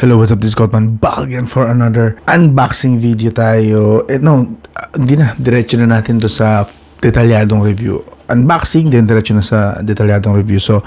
Hello, what's up? This is Goldman back again for another unboxing video tayo. Hindi na. Diretso na natin to sa detalyadong review. Unboxing, then diretso na sa detalyadong review. So,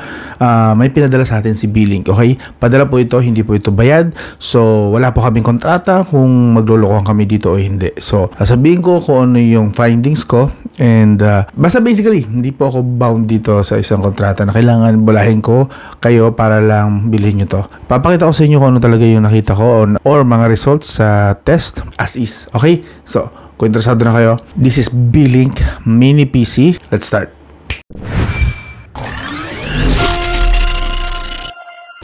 may pinadala sa atin si B-Link. Okay? Padala po ito, hindi po ito bayad. So, wala po kaming kontrata kung maglolokohan kami dito o hindi. So, sasabihin ko kung ano yung findings ko. And, basta basically, hindi po ako bound dito sa isang kontrata na kailangan bulahin ko kayo para lang bilhin nyo to. Papakita ko sa inyo kung ano talaga yung nakita ko or mga results sa test as is. Okay? So, kung interesado na kayo, this is B-Link Mini PC. Let's start.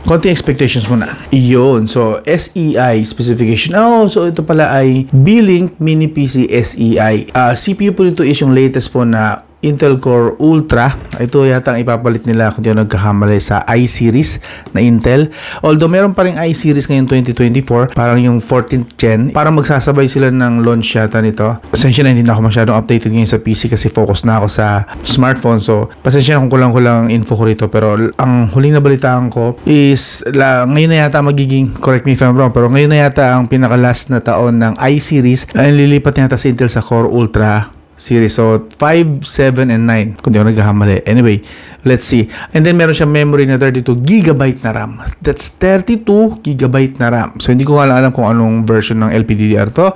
Konting expectations muna. Iyon. So, SEI specification. So ito pala ay B-Link Mini PC SEI. CPU po nito is yung latest po na Intel Core Ultra. Ito yata ang ipapalit nila kung di ako nagkakamali sa i-series na Intel. Although meron pa rin i-series ngayon 2024, parang yung 14th gen. Parang magsasabay sila ng launch yata nito. Pasensya na, hindi na ako masyadong updated ngayon sa PC kasi focus na ako sa smartphone. So, pasensya na kung kulang-kulang info ko rito. Pero ang huling nabalitaan ko is ngayon na yata magiging, correct me if I'm wrong, pero ngayon na yata ang pinaka-last na taon ng i-series ay lilipat yata sa Intel sa Core Ultra series. So, 5, 7, and 9. Kung di ako nagkakamali. Anyway, let's see. And then, meron siyang memory na 32GB na RAM. That's 32GB na RAM. So, hindi ko alam kung anong version ng LPDDR to.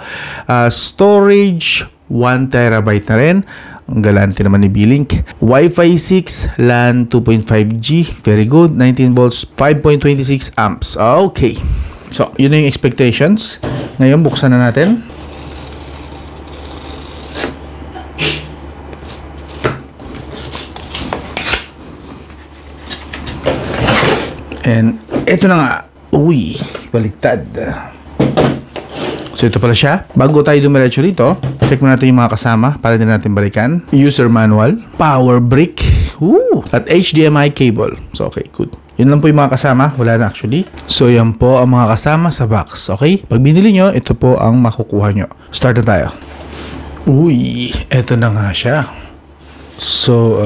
Storage, 1TB na rin. Ang galante naman ni B-Link. Wi-Fi 6, LAN 2.5G. Very good. 19 volts, 5.26 amps. Okay. So, yun na yung expectations. Ngayon, buksan na natin. And ito na nga. Uy, baliktad. So ito pala siya. Bago tayo dumiretso dito, check mo natin yung mga kasama para din natin balikan. User manual, power brick, at HDMI cable. So okay, good. Yun lang po yung mga kasama. Wala na actually. So yan po ang mga kasama sa box. Okay? Pag binili nyo, ito po ang makukuha nyo. Start na tayo. Uy, ito na nga siya. So,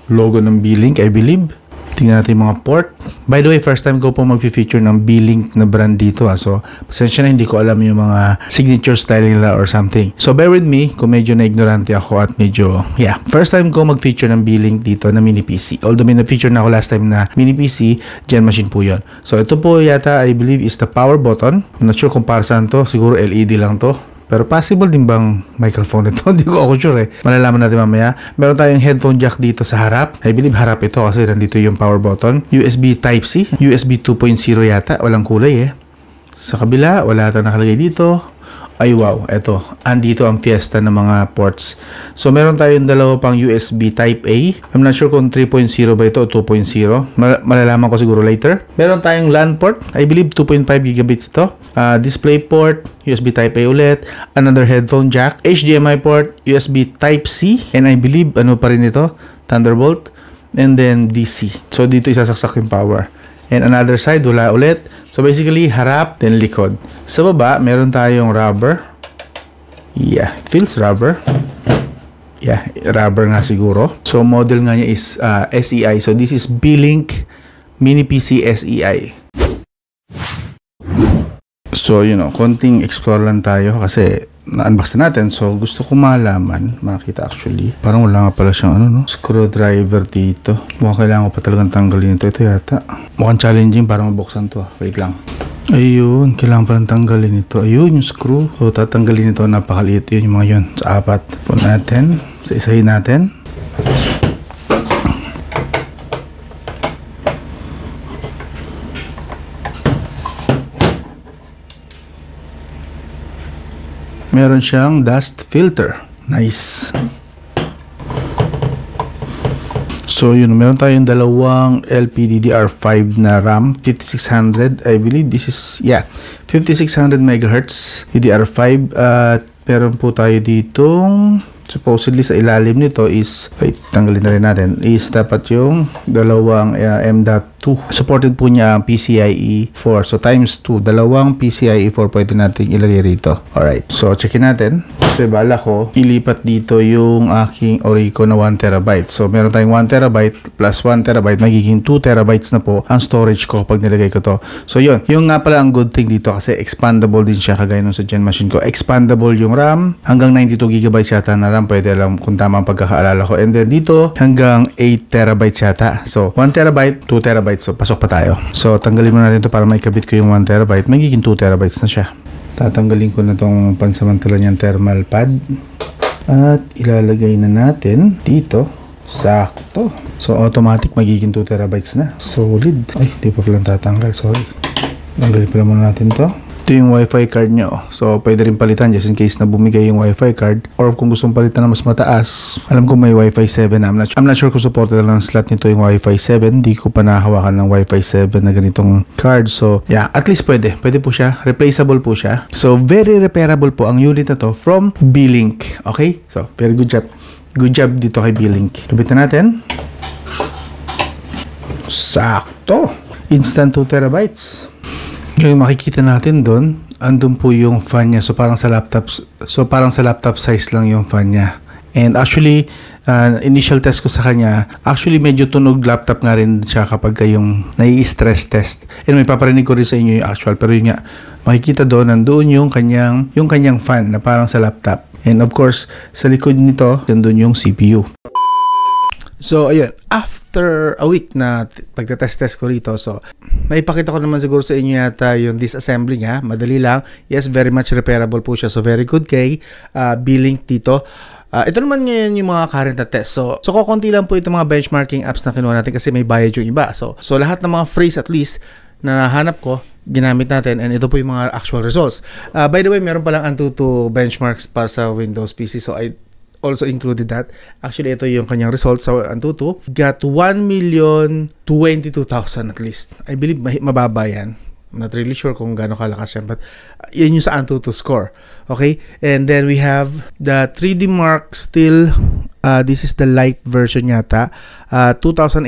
logo ng B-Link, I believe. Tingnan natin yung mga port. By the way, first time ko po mag-feature ng B-Link na brand dito. So, pasensya na, hindi ko alam yung mga signature style nila or something. So, bear with me kung medyo na-ignorante ako at medyo, first time ko mag-feature ng B-Link dito na mini PC. Although may na-feature na ako last time na mini PC, Gen machine po yun. So, ito po yata, I believe, is the power button. I'm not sure kung para saan to. Siguro LED lang to. Pero possible din bang microphone ito? Hindi ko ako sure eh. Malalaman natin mamaya. Meron tayong headphone jack dito sa harap. I believe harap ito kasi nandito yung power button. USB Type-C. USB 2.0 yata. Walang kulay eh. Sa kabila, wala ito nakalagay dito. Ay wow, eto. Andito ang fiesta ng mga ports. So meron tayong dalawa pang USB Type A. I'm not sure kung 3.0 ba ito o 2.0. Malalaman ko siguro later. Meron tayong LAN port. I believe 2.5 gigabits ito. Display port, USB Type A ulit. Another headphone jack. HDMI port, USB Type-C. And I believe, ano pa rin ito? Thunderbolt. And then DC. So dito isasaksak yung power. And another side, wala ulit. So basically, harap, then likod. Sa baba, meron tayong rubber. Yeah, it feels rubber. Yeah, rubber nga siguro. So model nga niya is SEI. So this is B-Link Mini PC SEI. So, konting explore lang tayo kasi na-unbox na natin. So, gusto ko malaman, makita actually. Parang wala nga pala siyang screwdriver dito. Mukhang kailangan ko pa talagang tanggalin ito. Ito yata. Mukhang challenging para mabuksan to. Wait lang. Ayun, kailangan palang tanggalin ito. Ayun, yung screw. So, tatanggalin ito. Napakaliit yun, yung mga yun. Sa apat. Po natin. Sa isahin natin. Meron siyang dust filter. Nice. So, meron tayong dalawang LPDDR5 na RAM. 5600. I believe this is, 5600 MHz DDR5. At meron po tayo ditong, supposedly sa ilalim nito is, tanggalin na rin natin, is dapat yung dalawang M.2 2. Supported po niya ang PCIe 4. So times 2. Dalawang PCIe 4 pwede natin ilagay rito. Alright. So checkin natin. Kasi bala ko, ilipat dito yung aking Orico na 1TB. So meron tayong 1TB plus 1TB. Magiging 2TB na po ang storage ko pag nilagay ko to. So yun. Yung nga pala ang good thing dito kasi expandable din siya kagaya nung sa Gen machine ko. Expandable yung RAM. Hanggang 92GB yata na RAM. Pwede alam kung tama ang pagkakaalala ko. And then dito hanggang 8TB yata. So 1TB, 2TB. So pasok pa tayo. So tanggalin mo natin to para maikabit ko yung 1TB. Magiging 2TB na siya. Tatanggalin ko na tong pansamantala niyang thermal pad. At ilalagay na natin dito. Sakto. So automatic magiging 2TB na. Solid. Ay, di pa palang tatanggal. Sorry. Tanggalin pala muna natin to. Ito yung wifi card nyo. So, pwede rin palitan just in case na bumigay yung wifi card. Or kung gusto mong palitan na mas mataas, alam ko may wifi 7 na. I'm not sure kung supported lang ng slot nito yung wifi 7. Di ko pa nahawakan ng wifi 7 na ganitong card. So, yeah, at least pwede. Pwede po siya. Replaceable po siya. So, very repairable po ang unit na to from B-Link. Okay? So, very good job. Good job dito kay B-Link. Kabitan natin. Sakto. Instant 2TB. Yung makikita natin doon, andun po yung fan niya. So parang sa laptop size lang yung fan niya. And actually, initial test ko sa kanya, actually medyo tunog laptop nga rin siya kapag yung nai-stress test. And may paparinig ko rin sa inyo yung actual. Pero yun nga, makikita doon, nandun yung kanyang fan na parang sa laptop. And of course, sa likod nito, nandun yung CPU. So, ayun, after a week na pagtatest-test ko rito, so, naipakita ko naman siguro sa inyo yata yung disassembly niya. Madali lang. Yes, very much repairable po siya. So, very good kay B-Link dito. Ito naman ngayon yung mga current na test. So kukunti lang po itong mga benchmarking apps na kinuha natin kasi may bayad yung iba. So lahat ng mga phrase at least na nahanap ko, ginamit natin, and ito po yung mga actual results. By the way, meron palang Antutu benchmarks para sa Windows PC. So, I also included that. Actually, ito yung kanyang results sa Antutu. Got 1,022,000 at least. I believe mababa yan. I'm not really sure kung gaano kalakas yan, but yun yung sa Antutu score. Okay? And then we have the 3D Mark still. This is the light version yata. 2,834.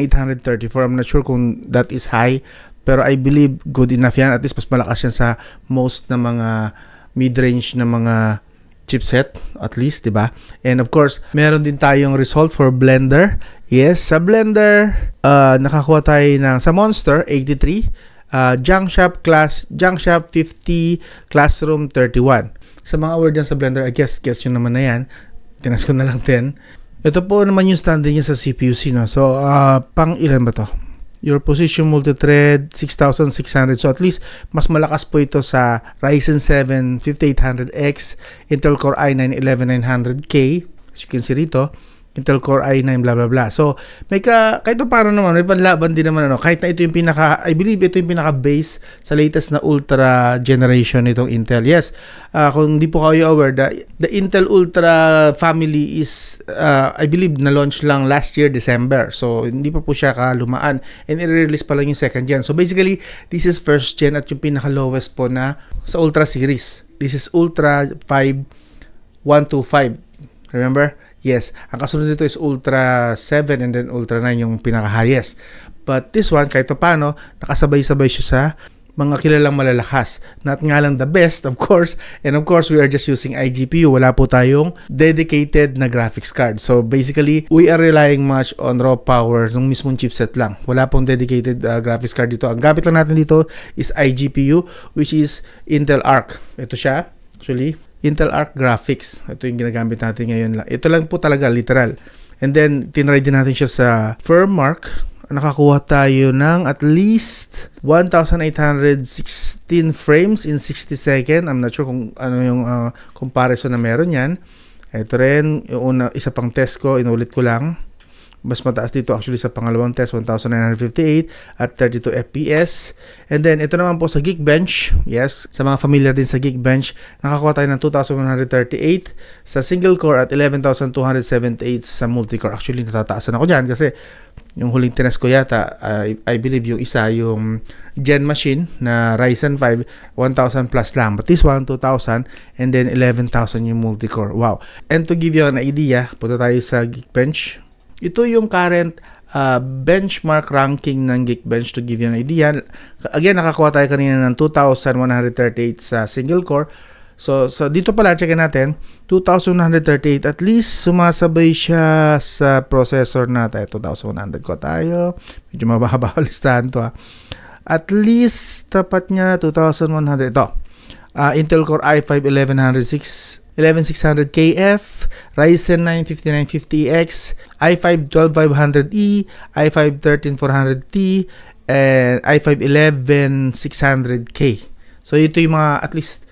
I'm not sure kung that is high, pero I believe good enough yan. At least mas malakas yan sa most na mga mid-range na mga chipset, at least, diba? And of course, meron din tayong result for Blender. Yes, sa Blender, nakakuha tayo ng sa Monster 83, Junkshop 50, Classroom 31. Sa mga word yan sa Blender, I guess nyo naman na yan. Tinas ko na lang 10. Ito po naman yung standard niya sa CPU-C, no? So, pang ilan ba to? Your position multithread 6600. So at least mas malakas po ito sa Ryzen 7 5800X, Intel Core i9 11900K. As you can see rito, Intel Core i9 blah blah blah. So may kahit paano naman may panlaban din naman kahit na ito yung I believe ito yung pinaka base sa latest na Ultra generation nitong Intel. Yes, kung hindi po kayo aware, the Intel Ultra family is I believe na launch lang last year December. So hindi pa po siya kalumaan, and i-release pa lang yung second gen. So basically this is first gen at yung pinaka lowest po na sa Ultra series. This is Ultra 5125. Remember? Yes, ang kasunod dito is Ultra 7 and then Ultra 9 yung pinaka-highest. But this one, kahit paano, nakasabay-sabay siya sa mga kilalang malalakas. Not nga lang the best, of course. And of course, we are just using iGPU. Wala po tayong dedicated na graphics card. So basically, we are relying much on raw power ng mismong chipset lang. Wala pong dedicated graphics card dito. Ang gamit lang natin dito is iGPU, which is Intel Arc. Ito siya, actually. Intel Arc Graphics. Ito yung ginagamit natin ngayon. Ito lang po talaga, literal. And then, tinry din natin siya sa Firmark. Nakakuha tayo ng at least 1,816 frames in 60 seconds. I'm not sure kung ano yung comparison na meron yan. Ito rin, yung isa pang test ko, inulit ko lang. Mas mataas dito actually sa pangalawang test, 1,958 at 32 FPS. And then, ito naman po sa Geekbench. Yes, sa mga familiar din sa Geekbench, nakakuha tayo ng 2,138 sa single core at 11,278 sa multi-core. Actually, natataasan ako dyan kasi yung huling tinest ko yata, I believe yung isa, yung Gen machine na Ryzen 5, 1,000 plus lang. But this one, 2,000 and then 11,000 yung multi-core. Wow. And to give you an idea, punta tayo sa Geekbench. Ito yung current benchmark ranking ng Geekbench to give you an idea. Again, nakakuha tayo kanina ng 2,138 sa single core. So dito pala, checkin natin, 2,138, at least sumasabay siya sa processor natin. 2,100 ko tayo. Medyo mababa listahan to. At least, tapat niya, 2,100. Ito, Intel Core i5 11600KF, Ryzen 9 5950X, i5 12500E, i5 13400T, and i5 11600K. So ito yung mga at least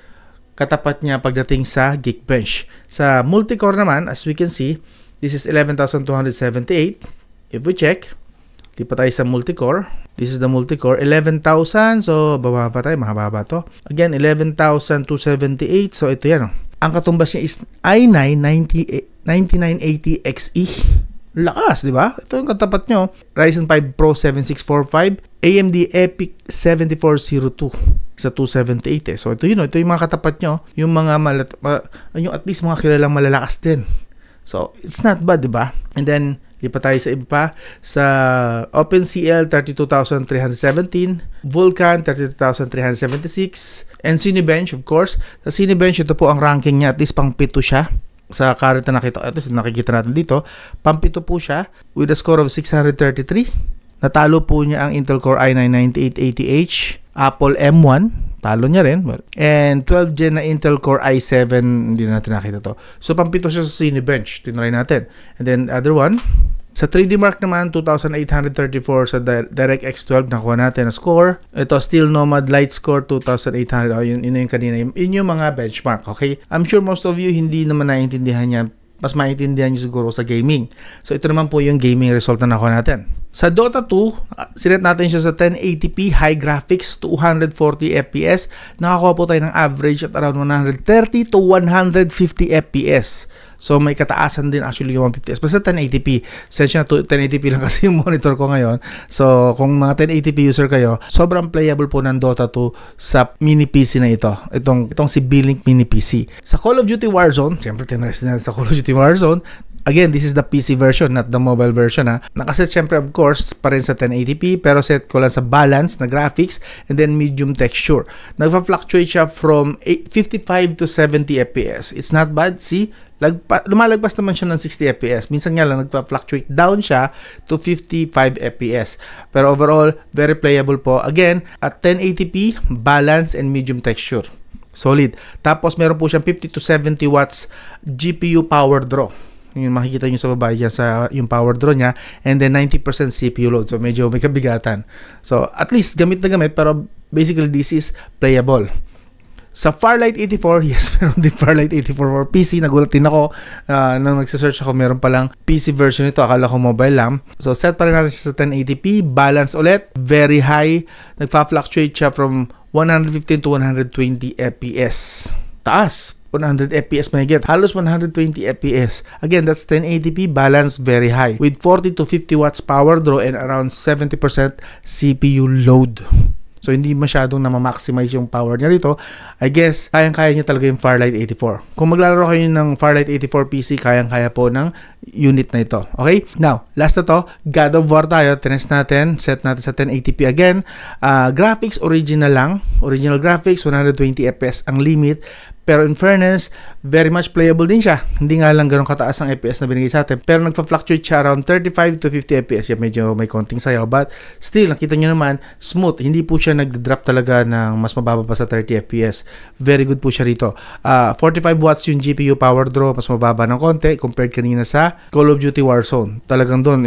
katapat niya pagdating sa Geekbench. Sa multi-core naman, as we can see, this is 11,278. If we check, lipat tayo sa multi-core. This is the multi-core, 11,000. So, baba pa tayo, mahaba to. Again, 11,278. So, ito yan. Ang katumbas niya is i9 9980XE. Lakas, di ba? Ito yung katapat nyo. Ryzen 5 Pro 7645, AMD EPIC 7402 sa 278 eh. So, ito yun. Ito yung mga katapat nyo. Yung mga yung at least mga kilalang malalakas din. So, it's not bad, di ba? And then, lipat tayo sa iba pa. Sa OpenCL, 32,317. Vulkan, 32,376. And Cinebench, of course. Sa Cinebench, ito po ang ranking niya. At least pang 7 siya. Sa current na nakikita natin dito. Pang 7 po siya with a score of 633. Natalo po niya ang Intel Core i9 9880H. Apple M1. Talo niya rin. And 12 Gen na Intel Core i7. Hindi na natin nakita to. So, pang 7 siya sa Cinebench. Tinry natin. And then, other one. Sa 3D Mark naman, 2,834 sa DirectX 12 nakuha natin na score. Ito, Steel Nomad Light score, 2,800. Yun yung kanina. Yun yung mga benchmark, okay? I'm sure most of you hindi naman naiintindihan niya. Mas maintindihan niyo siguro sa gaming. So, ito naman po yung gaming result na nakuha natin. Sa Dota 2, sinet natin siya sa 1080p high graphics, 240 FPS. Nakakuha po tayo ng average at around 130 to 150 FPS. So, may kataasan din actually yung 150 FPS. Basta 1080p. Sensya na 1080p lang kasi yung monitor ko ngayon. So, kung mga 1080p user kayo, sobrang playable po ng Dota 2 sa mini PC na ito. Itong si B-Link mini PC. Sa Call of Duty Warzone, siyempre tinrest natin sa Call of Duty Warzone. Again, this is the PC version, not the mobile version. Nakaset siyempre of course pa rin sa 1080p, pero set ko lang sa balance na graphics and then medium texture. Nagpa-fluctuate siya from 55 to 70 FPS. It's not bad, see? Lumalagpas naman siya ng 60 FPS. Minsan nga lang nagpa-fluctuate down siya to 55 FPS. Pero overall, very playable po. Again, at 1080p, balance and medium texture. Solid. Tapos meron po siyang 50 to 70 watts GPU power draw. Yung makikita nyo sa baba yan sa yung power draw niya, and then 90% CPU load. So medyo may kabigatan. So at least gamit na gamit, pero basically this is playable. Sa Farlight 84, yes, meron din Farlight 84 for PC. Nagulat din ako nang nagsisearch ako, meron palang PC version nito. Akala ko mobile lang. So set pa rin natin siya sa 1080p. Balance ulit, very high. Nagpa-fluctuate siya from 115 to 120 FPS. Taas. 100 FPS may get. Halos 120 FPS. Again, that's 1080p, balance very high. With 40 to 50 watts power draw and around 70% CPU load. So, hindi masyadong na-maximize yung power niya rito. I guess, kayang-kaya niya talaga yung Farlight 84. Kung maglalaro kayo ng Farlight 84 PC, kayang-kaya po ng unit na ito. Okay? Now, last na to, God of War tayo. Tinest natin. Set natin sa 1080p again. Graphics, original lang. Original graphics, 120 FPS ang limit. Pero in fairness, very much playable din siya. Hindi nga lang ganun kataas ang FPS na binigay sa atin. Pero nagpa-fluctuate siya around 35 to 50 FPS. Yan, medyo may konting sayaw. But still, nakita nyo naman, smooth. Hindi po siya nag-drop talaga ng mas mababa pa sa 30 FPS. Very good po siya rito. 45 watts yung GPU power draw. Mas mababa ng konti compared kanina sa Call of Duty Warzone. Talagang doon,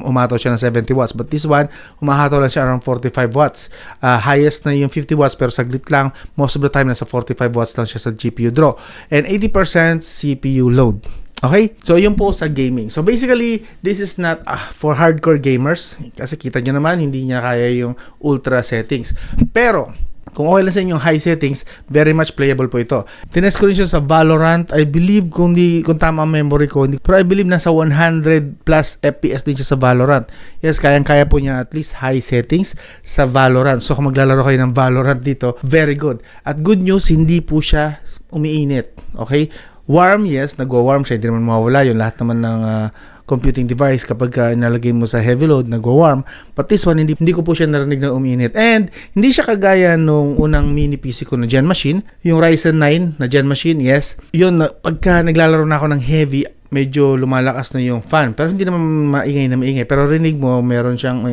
umataw siya ng 70 watts. But this one, umahataw lang siya around 45 watts. Highest na yung 50 watts pero saglit lang. Most of the time, nasa 45 watts lang siya sa GPU draw. And 80% CPU load. Okay? So, yun po sa gaming. So, basically, this is not for hardcore gamers. Kasi kita nyo naman, hindi niya kaya yung ultra settings. Pero, kung okay lang sa inyong high settings, very much playable po ito. Tinest ko rin siya sa Valorant. I believe, kung tama ang memory ko, pero I believe nasa 100 plus FPS din siya sa Valorant. Yes, kayang-kaya po niya at least high settings sa Valorant. So, kung maglalaro kayo ng Valorant dito, very good. At good news, hindi po siya umiinit. Okay? Warm, yes, nagwa-warm siya. Hindi naman mawawala yun. Lahat naman ng computing device kapag nalagay mo sa heavy load, nagwa-warm. But this one, hindi ko po siya narinig na uminit. And hindi siya kagaya nung unang mini PC ko na Gen machine, yung Ryzen 9 na Gen machine, yes. Yun, pagka naglalaro na ako ng heavy, medyo lumalakas na yung fan. Pero hindi naman maingay na maingay. Pero rinig mo, meron siyang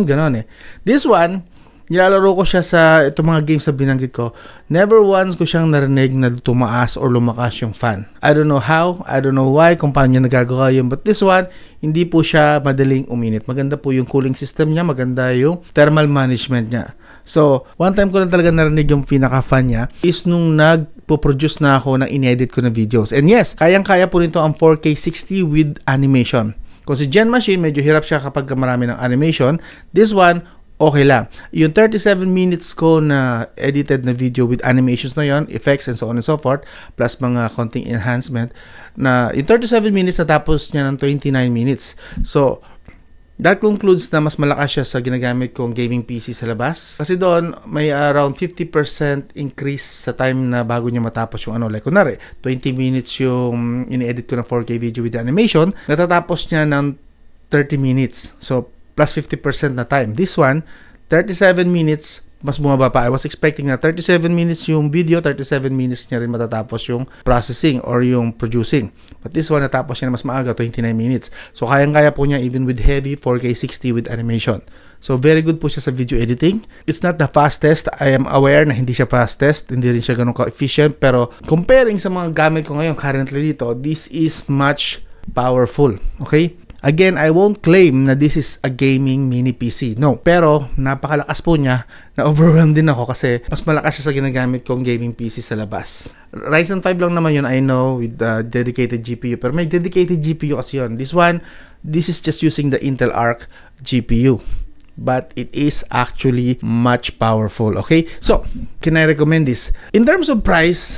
ganon eh. This one, nilalaro ko siya sa itong mga games na binanggit ko. Never once ko siyang narinig na tumaas or lumakas yung fan. I don't know how, I don't know why, kung paano niya nagagawa yun. But this one, hindi po siya madaling uminit. Maganda po yung cooling system niya, maganda yung thermal management niya. So, one time ko lang talaga narinig yung pinaka-fan niya is nung nagpo-produce na ako ng inedit ko na videos. And yes, kayang-kaya po nito ang 4K 60 with animation. Kung si Gen Machine, medyo hirap siya kapag marami ng animation. This one, okay lang. Yung 37 minutes ko na edited na video with animations na yon, effects and so on and so forth, plus mga konting enhancement, na yung 37 minutes natapos niya ng 29 minutes. So, that concludes na mas malakas siya sa ginagamit kong gaming PC sa labas. Kasi doon, may around 50% increase sa time na bago niya matapos yung like kunwari, 20 minutes yung in-edit ko ng 4K video with animation, natatapos niya ng 30 minutes. So, plus 50% na time. This one, 37 minutes, mas bumaba pa. I was expecting na 37 minutes yung video, 37 minutes niya rin matatapos yung processing or yung producing. But this one, natapos niya na mas maaga, 29 minutes. So, kayang-kaya po niya even with heavy 4K 60 with animation. So, very good po siya sa video editing. It's not the fastest. I am aware na hindi siya fastest. Hindi rin siya ganun ka-efficient. Pero, comparing sa mga gamit ko ngayon currently dito, this is much powerful. Okay? Again, I won't claim na this is a gaming mini PC. No. Pero, napakalakas po niya. Na-overwhelmed din ako kasi mas malakas siya sa ginagamit kong gaming PC sa labas. Ryzen 5 lang naman yun, I know, with dedicated GPU. Pero may dedicated GPU kasi yun. This one, this is just using the Intel Arc GPU. But it is actually much powerful. Okay? So, can I recommend this? In terms of price,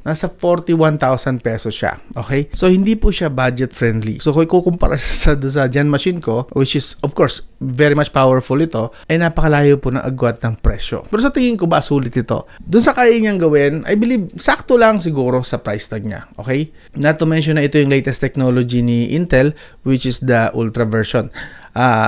nasa 41,000 pesos siya. Okay? So, hindi po siya budget friendly. So, kung ikukumpara sa Gen machine ko, which is, of course, very much powerful ito, ay napakalayo po ng agwat ng presyo. Pero sa tingin ko ba, sulit ito? Doon sa kaya niyang gawin, I believe, sakto lang siguro sa price tag niya. Okay? Not to mention na ito yung latest technology ni Intel, which is the Ultra version.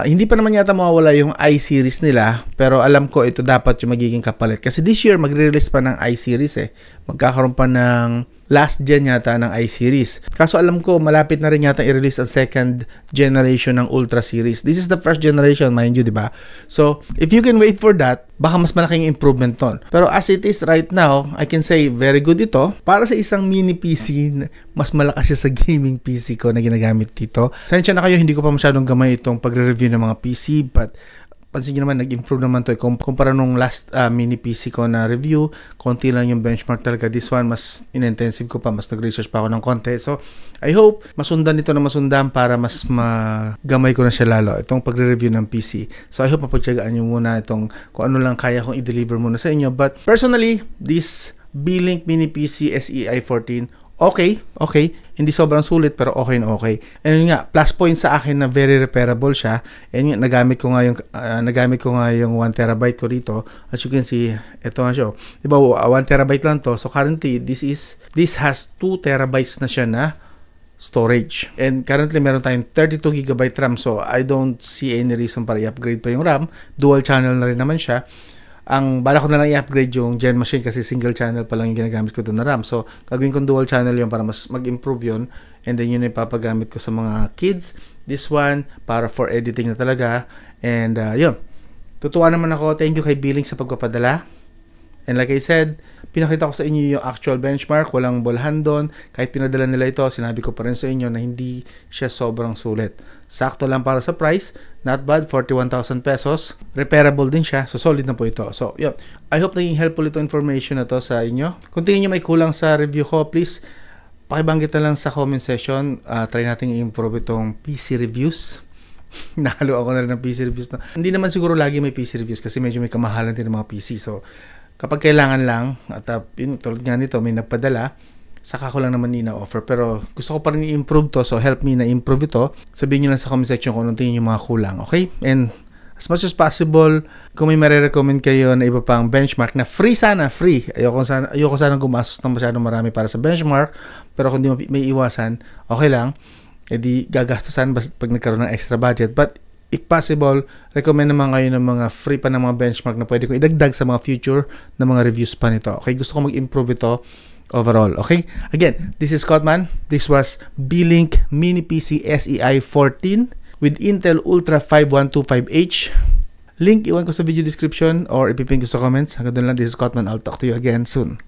Hindi pa naman yata mawawala yung i-series nila, pero alam ko ito dapat yung magiging kapalit. Kasi this year, magre-release pa ng i-series eh. Magkakaroon pa ng last gen yata ng i-series. Kaso alam ko, malapit na rin yata i-release ang second generation ng Ultra series. This is the first generation, mind you, di ba? So, if you can wait for that, baka mas malaking improvement ton. Pero as it is right now, I can say very good ito. Para sa isang mini PC, mas malakas siya sa gaming PC ko na ginagamit dito. Sensya na kayo, hindi ko pa masyadong gamay itong pagre-review ng mga PC, but pansin nyo naman, nag-improve naman to. Kumpara nung last mini PC ko na review, konti lang yung benchmark talaga. This one, mas in-intensive ko pa, mas nag-research pa ako ng konti. So, I hope masundan ito na masundan para mas magamay ko na siya lalo, itong pagre-review ng PC. So, I hope mapagtyagaan nyo muna itong kung ano lang kaya kong i-deliver muna sa inyo. But, personally, this B-Link Mini PC SEI 14, okay. Hindi sobrang sulit pero okay na okay. And yun nga, plus point sa akin na very repairable siya. And yun, nagamit ko nga yung 1 terabyte ko rito. As you can see, ito nga siya. Diba, 1 terabyte lang to. So currently, this has 2 terabytes na siya na storage. And currently, meron tayong 32 GB RAM. So I don't see any reason para i-upgrade pa yung RAM. Dual channel na rin naman siya. Ang bala ko na lang i-upgrade yung Gen machine kasi single channel pa lang yung ginagamit ko doon na RAM. So, gagawin ko dual channel yun para mas mag-improve yun. And then yun yung ipapagamit ko sa mga kids. This one, para for editing na talaga. And yun. Tutuwa naman ako. Thank you kay B-Link sa pagpapadala. And like I said, pinakita ko sa inyo yung actual benchmark. Walang bolhan doon. Kahit pinadala nila ito, sinabi ko pa rin sa inyo na hindi siya sobrang sulit. Sakto lang para sa price. Not bad, 41,000 pesos. Repairable din siya. So, solid na po ito. So, yun. I hope naging helpful ito information na to sa inyo. Kung tingin nyo may kulang sa review ko, please, pakibanggit na lang sa comment section. Try natin i-improve itong PC reviews. Nahalo ako na rin ng PC reviews. Hindi naman siguro lagi may PC reviews kasi medyo may kamahalan din ng mga PC. So, kapag kailangan lang, at tulad nga nito, may nagpadala, saka ko lang naman ina-offer. Pero gusto ko pa rin i-improve to, so help me na-improve ito. Sabihin nyo lang sa comment section kung anong tingin yung mga kulang, okay? And as much as possible, kung may marirecommend kayo na iba pang benchmark na free sana, free. Ayoko sana gumastos ng masyadong marami para sa benchmark. Pero kung di may iwasan, okay lang. edi gagastusan pag nagkaroon ng extra budget. But if possible, recommend naman kayo ng mga free pa ng mga benchmark na pwede kong idagdag sa mga future na mga reviews pa nito. Okay, gusto ko mag-improve ito overall. Okay, again, this is Scottman. This was B-Link Mini PC SEI 14 with Intel Ultra 5125H. Link iwan ko sa video description or ipipin ko sa comments. Hanggang doon lang, this is Scottman. I'll talk to you again soon.